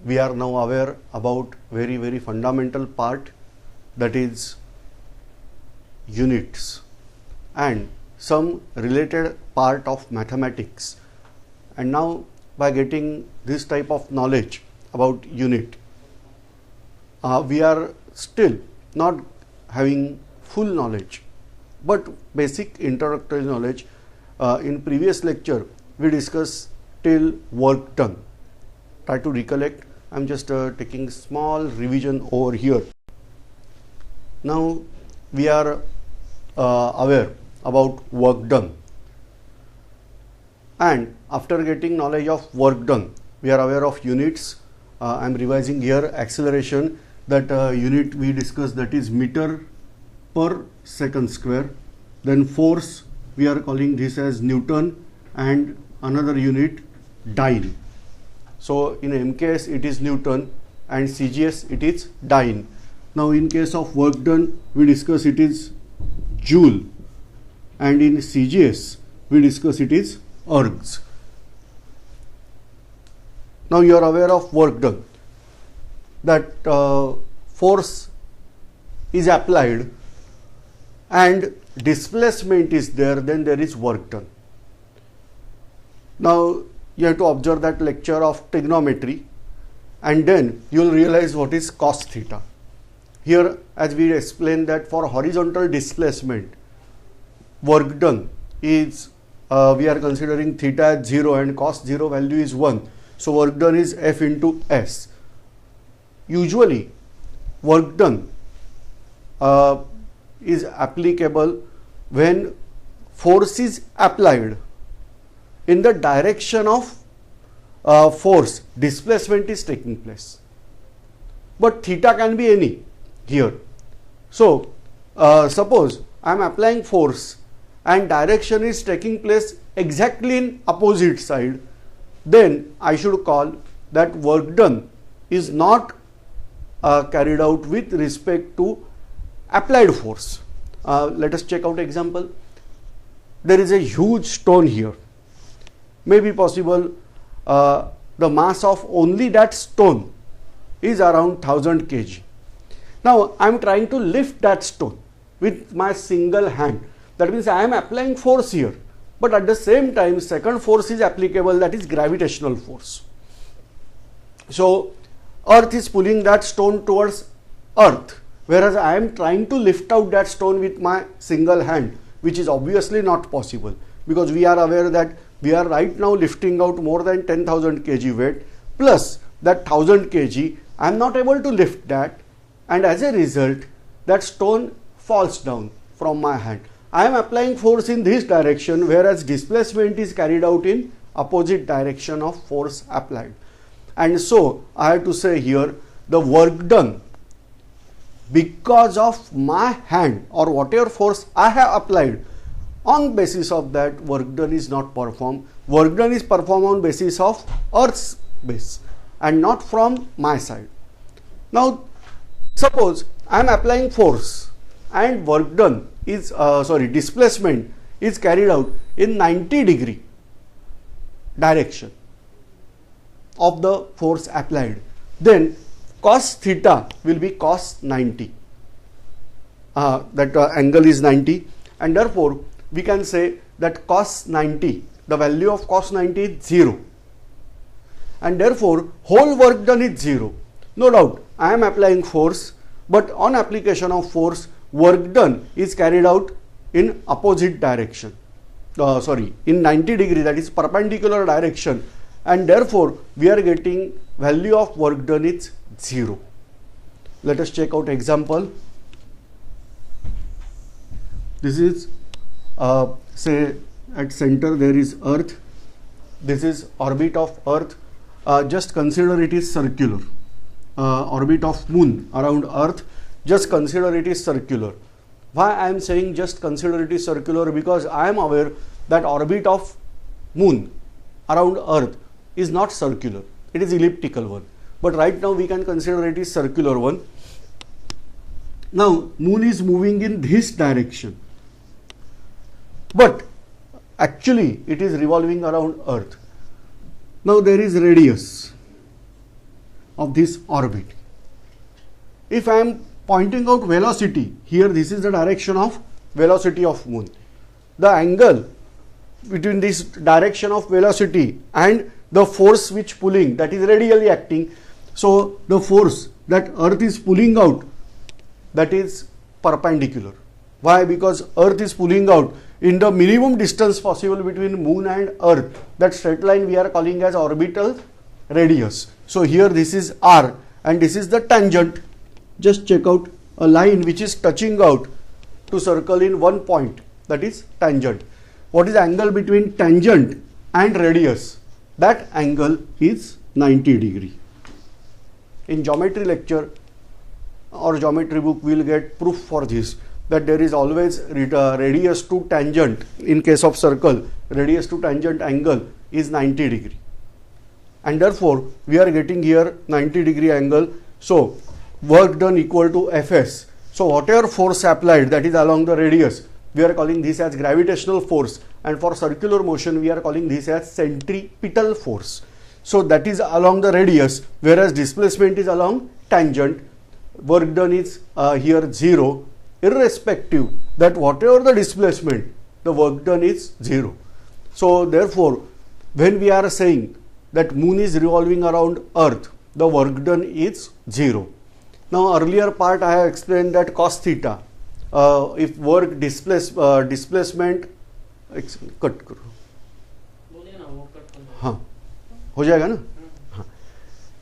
we are now aware about very fundamental part, that is units, and some related part of mathematics. And now by getting this type of knowledge about unit, we are still not having full knowledge, but basic introductory knowledge. In previous lecture we discussed till work done. Try to recollect. I am just taking small revision over here. Now we are aware about work done, and after getting knowledge of work done, we are aware of units. I am revising here. Acceleration, that unit we discussed, that is meter per second square. Then force, we are calling this as Newton, and another unit dyne. So in MKS it is Newton, and CGS it is dyne. Now in case of work done, we discuss it is joule, and in CGS we discuss it is ergs. Now you are aware of work done, that force is applied and displacement is there, then there is work done. Now you have to observe that lecture of trigonometry, and then you will realize what is cos theta. Here, as we explained, that for horizontal displacement, work done is, we are considering theta as 0 and cos 0 value is 1. So work done is F into S. Usually work done is applicable when force is applied in the direction of force displacement is taking place, but theta can be any here. So suppose I am applying force and direction is taking place exactly in opposite side, then I should call that work done is not carried out with respect to applied force. Let us check out example. There is a huge stone here. May be possible the mass of only that stone is around 1000 kg. Now I am trying to lift that stone with my single hand. That means I am applying force here, but at the same time second force is applicable, that is gravitational force. So earth is pulling that stone towards earth, whereas I am trying to lift out that stone with my single hand, which is obviously not possible, because we are aware that we are right now lifting out more than 10,000 kg weight, plus that 1000 kg I am not able to lift that, and as a result that stone falls down from my hand. I am applying force in this direction, whereas displacement is carried out in opposite direction of force applied. And so I have to say here, the work done because of my hand or whatever force I have applied, on basis of that work done is not performed. Work done is performed on basis of earth's base and not from my side. Now suppose I am applying force and work done is displacement is carried out in 90 degree direction of the force applied, then cos theta will be cos 90. That angle is 90, and therefore we can say that cos 90, the value of cos 90 is 0, and therefore whole work done is 0. No doubt I am applying force, but on application of force work done is carried out in opposite direction, in 90 degree, that is perpendicular direction, and therefore we are getting value of work done is 0. Let us check out example. This is say at center there is earth, this is orbit of earth. Just consider it is circular. Orbit of moon around earth, just consider it is circular. Why I am saying just consider it is circular? Because I am aware that orbit of moon around earth is not circular, it is elliptical one, but right now we can consider it is circular one. Now moon is moving in this direction, but actually it is revolving around earth. Now there is radius. of this orbit. If I am pointing out velocity, here this is the direction of velocity of moon. The angle between this direction of velocity and the force which pulling, that is radially acting. So the force that earth is pulling out, that is perpendicular. Why? Because earth is pulling out in the minimum distance possible between moon and earth. That straight line we are calling as orbital radius. So here this is r and this is the tangent. Just check out a line which is touching out to circle in one point, that is tangent. What is the angle between tangent and radius? That angle is 90 degree. In geometry lecture or geometry book we will get proof for this, that there is always radius to tangent. In case of circle, radius to tangent angle is 90 degree, and therefore we are getting here 90 degree angle. So work done equal to Fs. So whatever force applied, that is along the radius, we are calling this as gravitational force, and for circular motion we are calling this as centripetal force. So that is along the radius, whereas displacement is along tangent. Work done is here 0, irrespective that whatever the displacement, the work done is 0. So therefore when we are saying that moon is revolving around earth, the work done is 0. Now earlier part I have explained that cos theta, if work displacement cut करो, हाँ हो जाएगा ना, हाँ.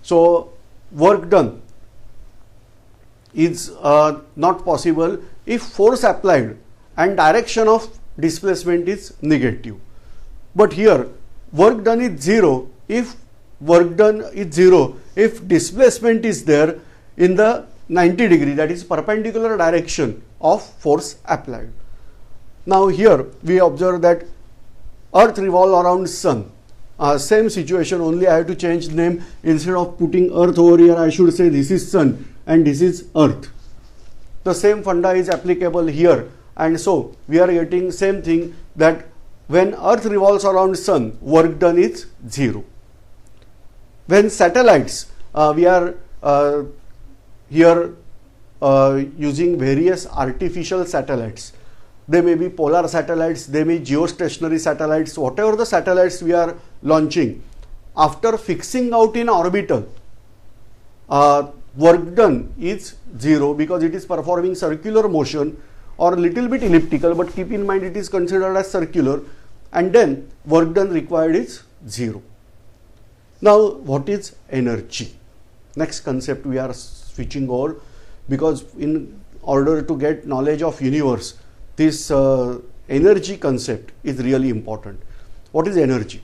So work done is not possible if force applied and direction of displacement is negative. But here work done is 0 if work done is 0 if displacement is there in the 90 degree, that is perpendicular direction of force applied. Now here we observe that earth revolves around sun. Same situation, only I have to change name. Instead of putting earth over here, I should say this is sun and this is earth. The same funda is applicable here, and so we are getting same thing, that when earth revolves around sun, work done is 0. When satellites, we are here using various artificial satellites. They may be polar satellites, they may be geostationary satellites, whatever the satellites we are launching. After fixing out in orbital, work done is 0 because it is performing circular motion or little bit elliptical, but keep in mind it is considered as circular, and then work done required is 0. Now what is energy? Next concept we are switching over, because in order to get knowledge of universe, this energy concept is really important. What is energy?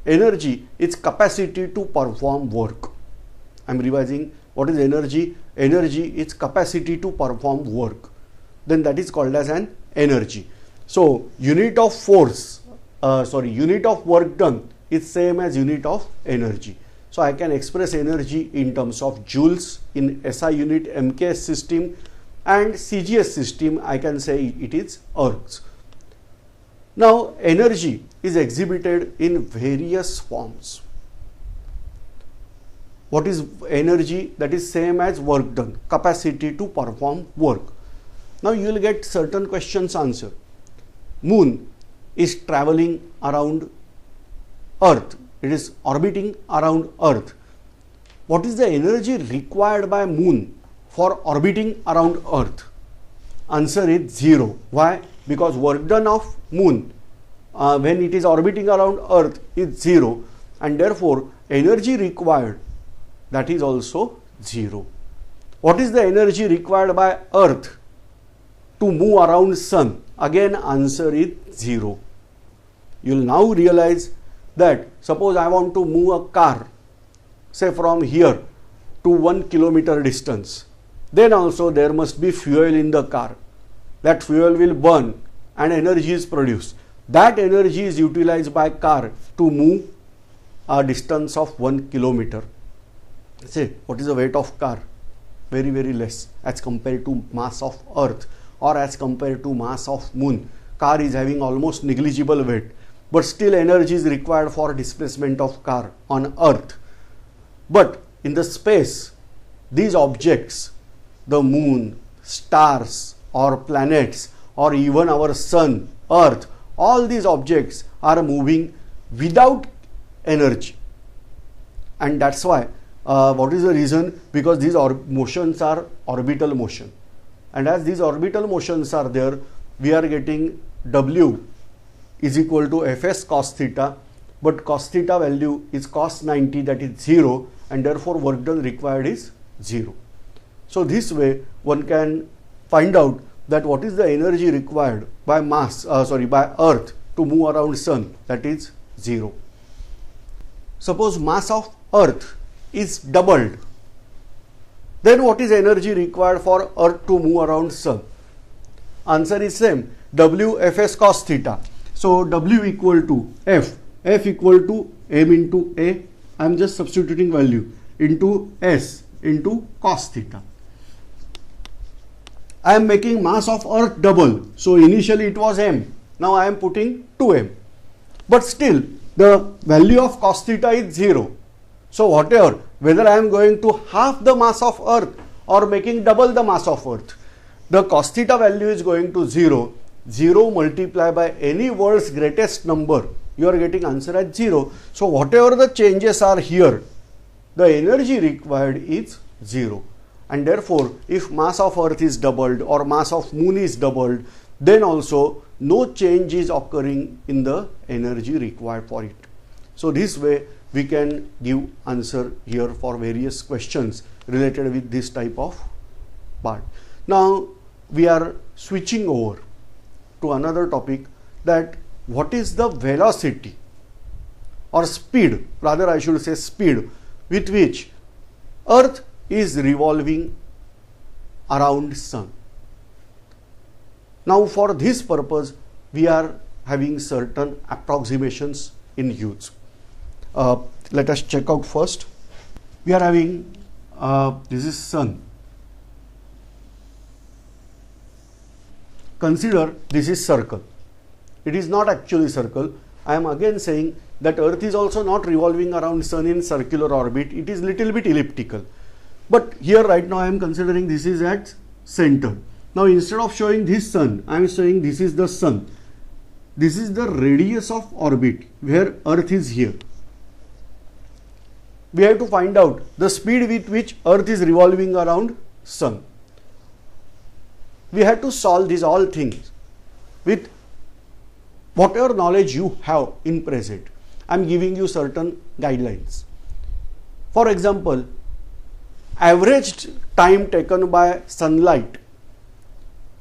Energy is capacity to perform work. I am revising. What is energy? Energy is capacity to perform work. Then that is called as an energy. So unit of force, unit of work done is same as unit of energy. So I can express energy in terms of joules in SI unit MKS system, and CGS system I can say it is ergs. Now energy is exhibited in various forms. What is energy? That is same as work done, capacity to perform work. Now you will get certain questions answered. Moon is traveling around earth, it is orbiting around earth. What is the energy required by moon for orbiting around earth? Answer is 0. Why? Because work done of moon when it is orbiting around earth is 0, and therefore energy required, that is also 0. What is the energy required by earth to move around sun? Again answer is 0. You will now realize that suppose I want to move a car, say from here to 1 kilometer distance, then also there must be fuel in the car. That fuel will burn and energy is produced. That energy is utilized by car to move a distance of 1 kilometer. Say, what is the weight of car? Very, very less as compared to mass of earth or as compared to mass of moon. Car is having almost negligible weight, but still energy is required for displacement of car on earth. But in the space, these objects, the moon, stars or planets or even our sun, earth, all these objects are moving without energy. And that's why, what is the reason? Because these motions are orbital motion. And as these orbital motions are there, we are getting W is equal to Fs cos theta, but cos theta value is cos 90, that is 0, and therefore work done required is 0. So this way one can find out that what is the energy required by by Earth to move around Sun, that is 0. Suppose mass of Earth is doubled, then what is energy required for Earth to move around Sun? Answer is same, W Fs cos theta. So W equal to F equal to m into A, I am just substituting value, into S into cos theta. I am making mass of Earth double, so initially it was m, now I am putting 2m, but still the value of cos theta is 0. So whatever, whether I am going to half the mass of Earth or making double the mass of Earth, the cos theta value is going to 0. 0 multiplied by any world's greatest number, you are getting answer as 0. So whatever the changes are here, the energy required is 0. And therefore, if mass of Earth is doubled or mass of Moon is doubled, then also no change is occurring in the energy required for it. So this way we can give answer here for various questions related with this type of part. Now we are switching over to another topic, that what is the velocity or speed, rather I should say speed, with which Earth is revolving around Sun. Now for this purpose we are having certain approximations in use. Let us check out first. We are having this is Sun. Consider this is circle. It is not actually circle. I am again saying that Earth is also not revolving around Sun in circular orbit. It is little bit elliptical. But here right now I am considering this is at center. Now instead of showing this Sun, I am saying this is the Sun. This is the radius of orbit where Earth is here. We have to find out the speed with which Earth is revolving around Sun. We have to solve these all things with whatever knowledge you have in present. I am giving you certain guidelines. For example, averaged time taken by sunlight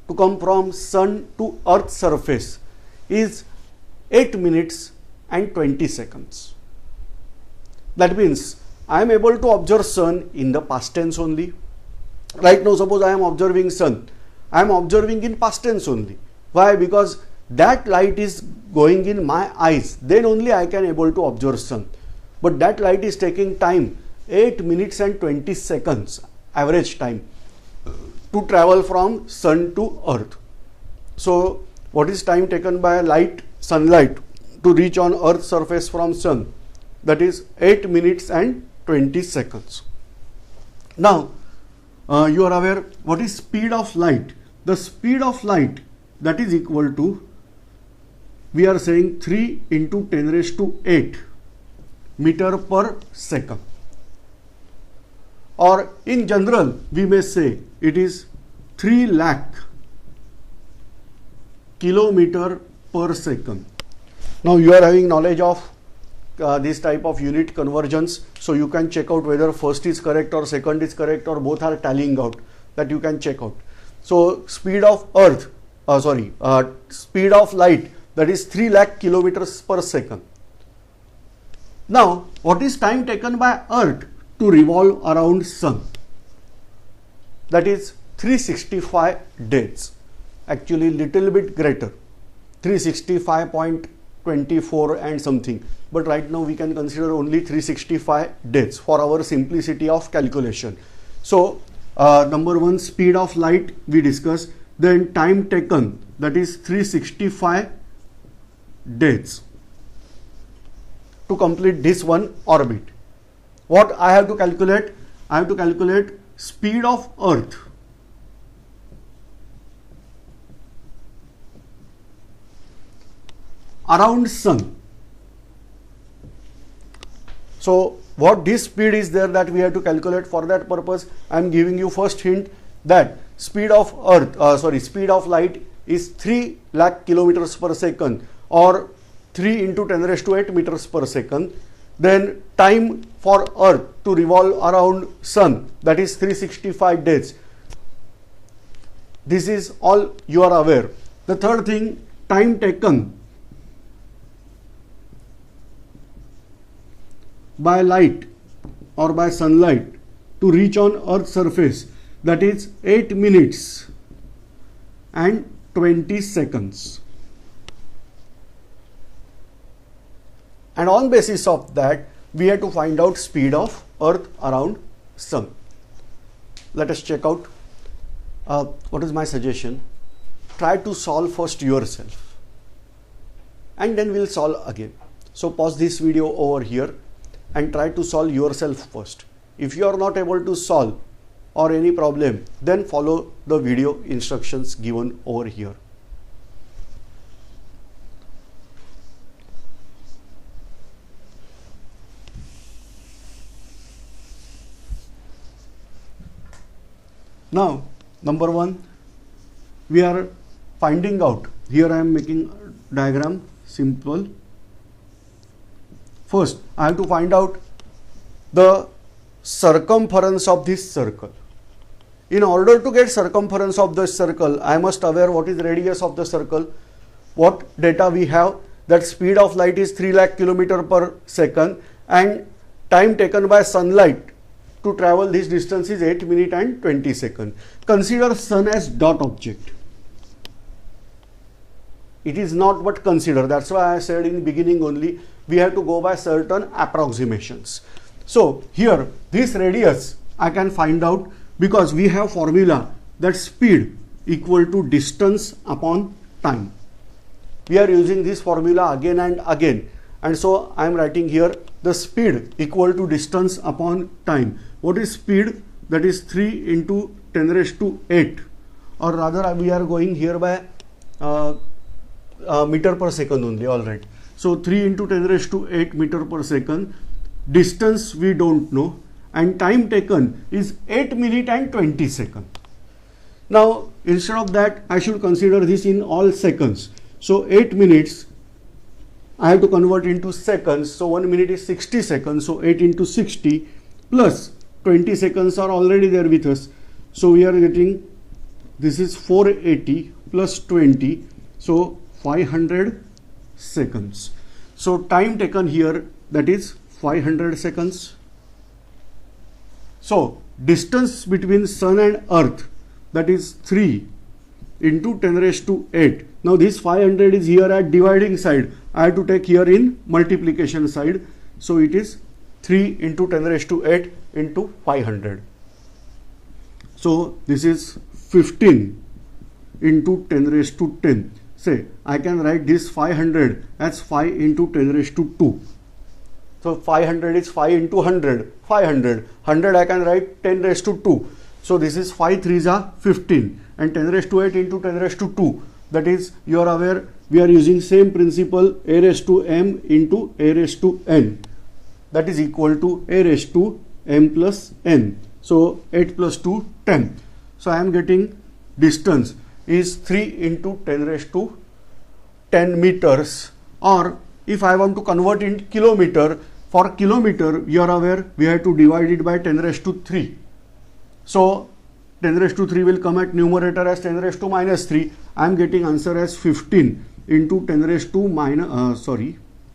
to come from Sun to Earth's surface is 8 minutes and 20 seconds. That means I am able to observe Sun in the past tense only. Right now suppose I am observing Sun, I am observing in past tense only. Why? Because that light is going in my eyes, then only I can able to observe Sun. But that light is taking time 8 minutes and 20 seconds average time to travel from Sun to Earth. So what is time taken by sunlight to reach on Earth's surface from Sun? That is 8 minutes and 20 seconds. Now you are aware what is speed of light. The speed of light, that is equal to, we are saying 3 into 10 raised to 8 meter per second. Or in general we may say it is 3 lakh kilometer per second. Now you are having knowledge of this type of unit conversions, so you can check out whether first is correct or second is correct or both are tallying out, that you can check out. So speed of Earth, speed of light, that is 3 lakh kilometers per second. Now what is time taken by Earth to revolve around Sun? That is 365 days, actually little bit greater, 365.24 and something, but right now we can consider only 365 days for our simplicity of calculation. So number one, speed of light we discussed, then time taken, that is 365 days to complete this one orbit. what I have to calculate? I have to calculate speed of Earth around Sun. So what this speed is there that we have to calculate. For that purpose, I am giving you first hint that speed of speed of light is 3 lakh kilometers per second, or 3 into 10 raised to 8 meters per second. Then time for Earth to revolve around Sun, that is 365 days. This is all you are aware. The third thing, time taken by light or by sunlight to reach on Earth's surface, that is 8 minutes and 20 seconds. And on basis of that, we have to find out speed of Earth around Sun. Let us check out. What is my suggestion? Try to solve first yourself, and then we'll solve again. So pause this video over here and try to solve yourself first. If you are not able to solve or any problem, then follow the video instructions given over here. Now, number one, we are finding out. Here I am making a diagram, simple. First, I have to find out the circumference of this circle. In order to get circumference of the circle, I must aware what is radius of the circle. What data we have? That speed of light is 3 lakh kilometer per second, and time taken by sunlight to travel this distance is 8 minutes and 20 seconds. Consider Sun as dot object. It is not but consider. That's why I said in the beginning only, we have to go by certain approximations. So here this radius I can find out because we have formula that speed equal to distance upon time. We are using this formula again and again, and so I am writing here the speed equal to distance upon time. What is speed? That is 3 into 10 raised to 8, or rather we are going here by meter per second only. All right. So 3 into 10 raised to 8 meter per second. Distance we don't know, and time taken is 8 minutes and 20 seconds. Now instead of that, I should consider this in all seconds. So 8 minutes I have to convert into seconds. So 1 minute is 60 seconds. So 8 into 60 plus 20 seconds are already there with us. So we are getting, this is 480 plus 20. So 500 seconds. So time taken here, that is 500 seconds. So distance between Sun and Earth, that is 3 into 10 raised to 8. Now this 500 is here at dividing side. I have to take here in multiplication side. So it is 3 into 10 raised to 8 into 500. So this is 15 into 10 raised to 10. Say I can write this 500 as 5 into 10 raised to 2. So 500 is 5 into 100, 500. 100 I can write 10 raised to 2. So this is 5 3s are 15, and 10 raised to 8 into 10 raised to 2. That is, you are aware, we are using same principle, a raised to m into a raised to n. That is equal to a raised to m plus n. So 8 plus 2, 10. So I am getting distance is 3 into 10 raised to 10 meters, or if I want to convert in kilometer, for kilometer you are aware we have to divide it by 10 raised to 3. So 10 raised to 3 will come at numerator as 10 raised to minus 3. I am getting answer as 15 into 10 raised to minus,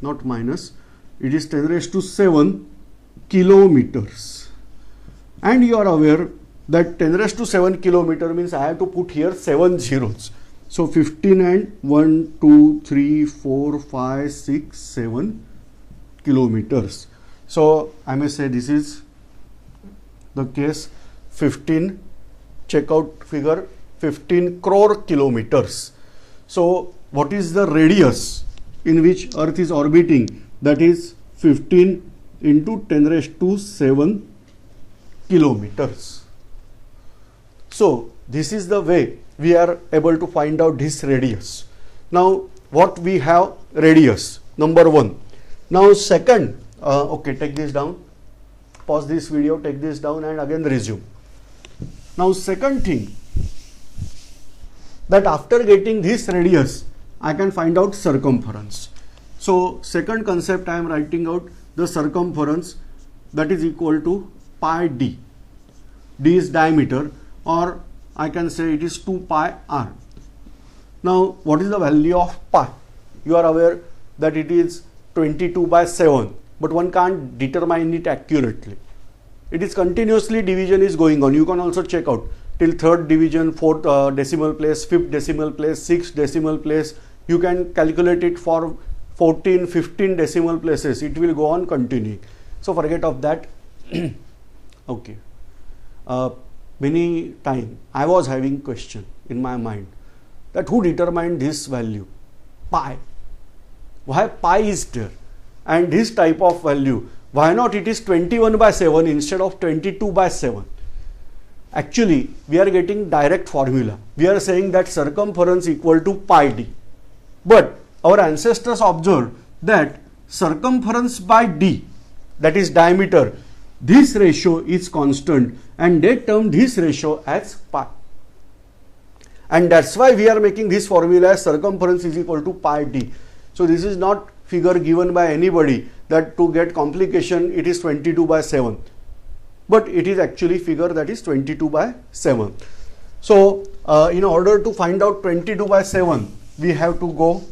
not minus, it is 10 raised to 7 kilometers. And you are aware that 10 raised to 7 kilometer means I have to put here 7 zeros. So 15 and 1, 2, 3, 4, 5, 6, 7 kilometers. So I may say this is the case 15, check out figure, 15 crore kilometers. So what is the radius in which Earth is orbiting? That is 15 into 10 raised to 7 kilometers. So this is the way we are able to find out this radius. Now what we have radius, number one. Now second, okay, take this down, pause this video, take this down and again resume. Now second thing, that after getting this radius, I can find out circumference. So second concept, I am writing out the circumference, that is equal to pi d. D is diameter, or I can say it is 2 pi r. Now what is the value of pi? You are aware that it is 22/7, but one can't determine it accurately. It is continuously division is going on. You can also check out till third division, fourth decimal place, fifth decimal place, sixth decimal place. You can calculate it for 14, 15 decimal places. It will go on continuing. So forget of that. Okay. Many time I was having question in my mind that who determined this value? Pi. Why pi is there? And this type of value, why not it is 21/7 instead of 22/7? Actually, we are getting direct formula. We are saying that circumference equal to pi d. But our ancestors observed that circumference by d, that is diameter, this ratio is constant and they term this ratio as pi. And that's why we are making this formula as circumference is equal to pi d. So this is not figure given by anybody that to get complication it is 22/7. But it is actually figure that is 22/7. So in order to find out 22/7, we have to go.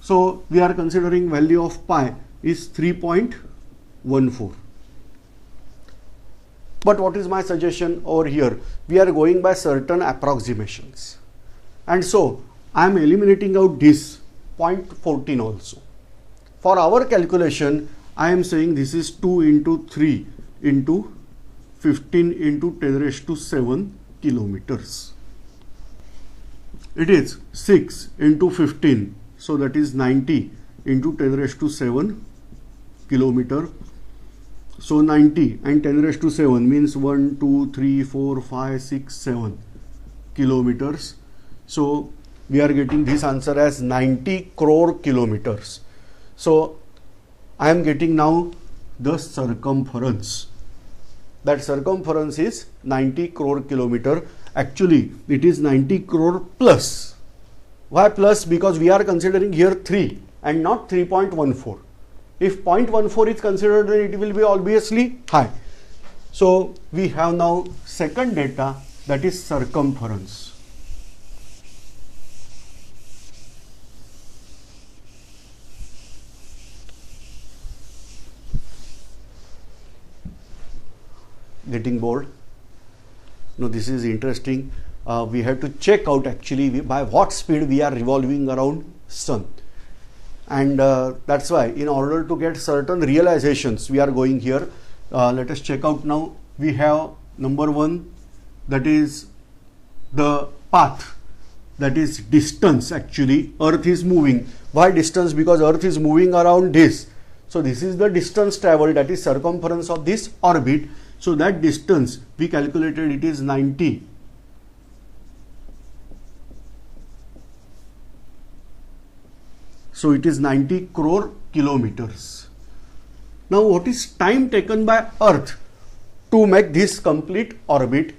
So we are considering value of pi is 3.14. But what is my suggestion over here? We are going by certain approximations. And so I am eliminating out this 0.14 also. For our calculation, I am saying this is 2 into 3 into 15 into 10 raised to 7 kilometers. It is 6 into 15, so that is 90 into 10 raised to 7 kilometer. So 90 and 10 raised to 7 means 1, 2, 3, 4, 5, 6, 7 kilometers. So we are getting this answer as 90 crore kilometers. So I am getting now the circumference. That circumference is 90 crore kilometer. Actually, it is 90 crore plus. Why plus? Because we are considering here 3 and not 3.14. If 0.14 is considered, then it will be obviously high. So we have now second data, that is circumference. Getting bored? No, this is interesting. We have to check out actually by what speed we are revolving around sun. And that's why in order to get certain realizations, we are going here. Let us check out now. We have number one, that is the path, that is distance. Actually earth is moving. Why distance? Because earth is moving around this. So this is the distance traveled, that is circumference of this orbit. So that distance we calculated, it is 90. So it is 90 crore kilometers. Now what is time taken by earth to make this complete orbit?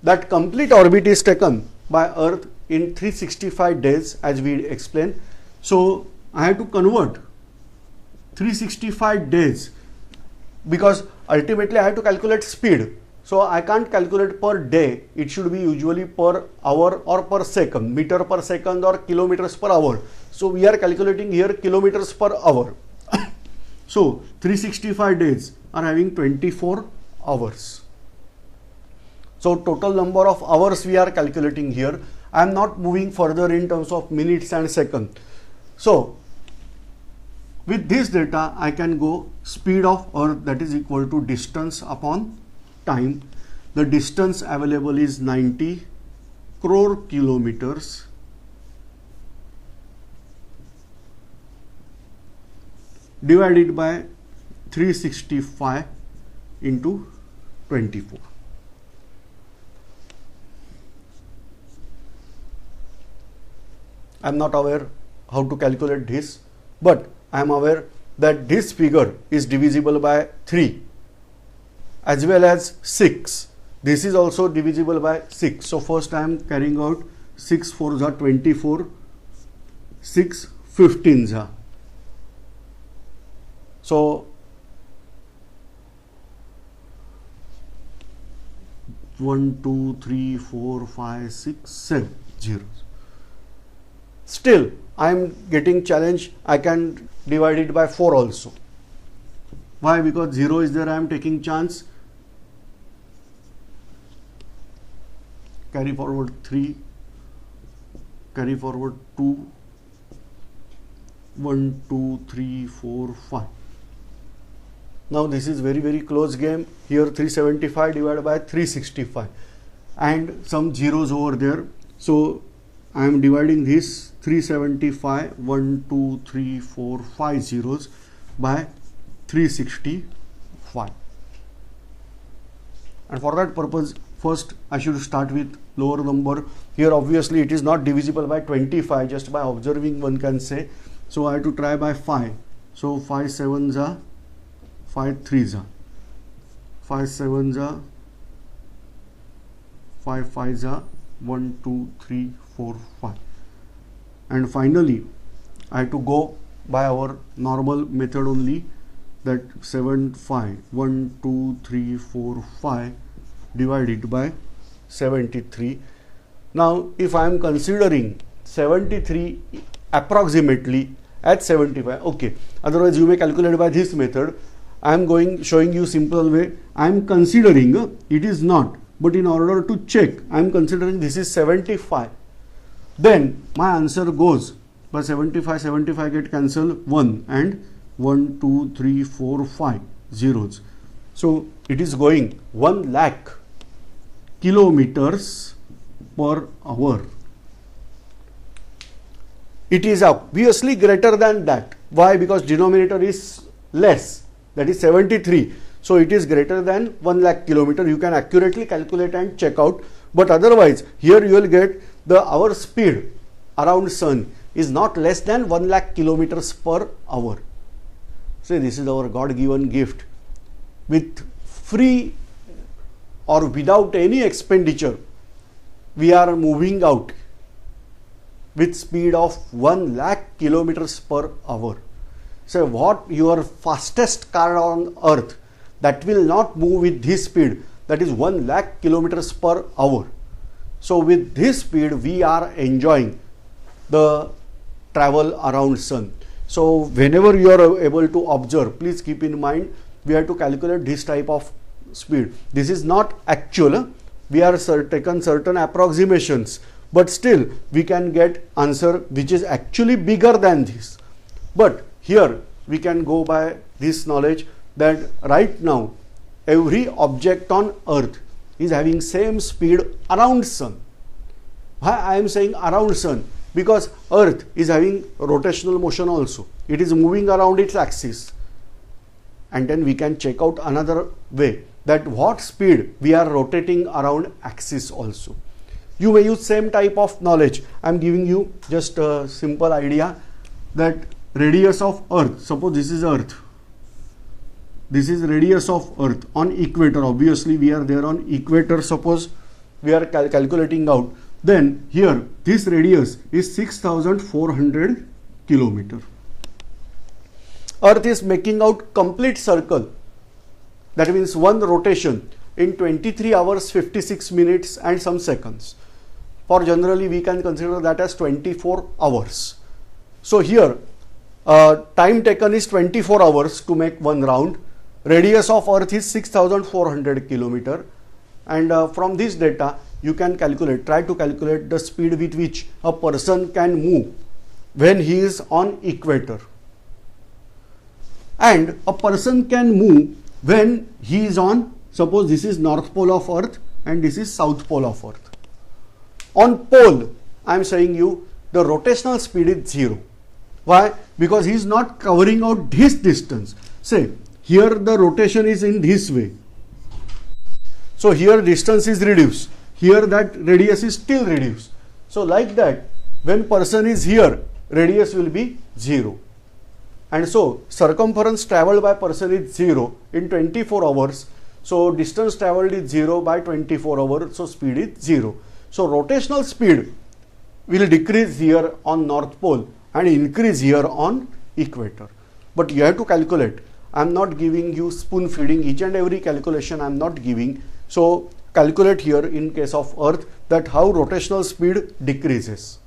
That complete orbit is taken by earth in 365 days, as we explained. So I have to convert 365 days, because ultimately I have to calculate speed. So I can't calculate per day, it should be usually per hour or per second, meter per second or kilometers per hour. So we are calculating here kilometers per hour. So 365 days are having 24 hours. So total number of hours we are calculating here. I am not moving further in terms of minutes and seconds. So with this data, I can go speed of earth, that is equal to distance upon time. The distance available is 90 crore kilometers. divided by 365 into 24. I am not aware how to calculate this, but I am aware that this figure is divisible by 3 as well as 6. This is also divisible by 6. So first I am carrying out 6 4s are 24, 6 15s are. So 1 2 3 4 5 6 7 zeros. Still I am getting challenged. I can divide it by 4 also. Why? Because 0 is there, I am taking chance. Carry forward 3, carry forward 2, 1 2 3 4 5. Now this is very close game. Here 375 divided by 365 and some zeros over there. So I am dividing this 375, 1 2 3 4 5 zeros by 365. And for that purpose, first I should start with lower number. Here obviously it is not divisible by 25, just by observing one can say. So I have to try by 5. So 5 7s are 5 3s are 5 7s are 5 5s are 1 2 3 4 5. And finally I have to go by our normal method only, that 7 5 1 2 3 4 5 divided by 73. Now if I am considering 73 approximately at 75, okay, otherwise you may calculate by this method. I am showing you simple way. I am considering it is not, but in order to check I am considering this is 75. Then my answer goes by 75 get cancelled 1 and 1 2 3 4 5 zeros. So it is going 1 lakh kilometers per hour. It is obviously greater than that. Why? Because denominator is less, that is 73. So it is greater than 1 lakh kilometer. You can accurately calculate and check out. But otherwise here you will get our speed around sun is not less than 1 lakh kilometers per hour. So this is our God-given gift. With free or without any expenditure, we are moving out with speed of 1 lakh kilometers per hour. So what your fastest car on earth that will not move with this speed, that is 1 lakh kilometers per hour. So with this speed we are enjoying the travel around sun. So whenever you are able to observe, please keep in mind we have to calculate this type of speed. This is not actual. We are taken certain approximations, but still we can get answer which is actually bigger than this. But here we can go by this knowledge that right now every object on earth is having same speed around sun. Why I am saying around sun? Because earth is having rotational motion also. It is moving around its axis. And then we can check out another way, that what speed we are rotating around axis also. You may use same type of knowledge. I am giving you just a simple idea that radius of earth, suppose this is earth. This is radius of earth on equator. Obviously we are there on equator. Suppose we are calculating out. Then here this radius is 6400 kilometer. Earth is making out complete circle. That means one rotation in 23 hours 56 minutes and some seconds. For generally we can consider that as 24 hours. So here time taken is 24 hours to make one round. Radius of earth is 6400 kilometer, and from this data you can try to calculate the speed with which a person can move when he is on equator. And a person can move when he is on, suppose this is north pole of earth and this is south pole of earth. On pole, I am saying you the rotational speed is 0. Why? Because he is not covering out this distance. Say, here the rotation is in this way. So here distance is reduced. Here that radius is still reduced. So like that, when person is here, radius will be 0. And so circumference traveled by person is 0 in 24 hours. So distance traveled is 0 by 24 hours. So speed is 0. So rotational speed will decrease here on North Pole and increase here on equator. But you have to calculate. I am not giving you spoon feeding each and every calculation. I am not giving. So calculate here in case of Earth that how rotational speed decreases.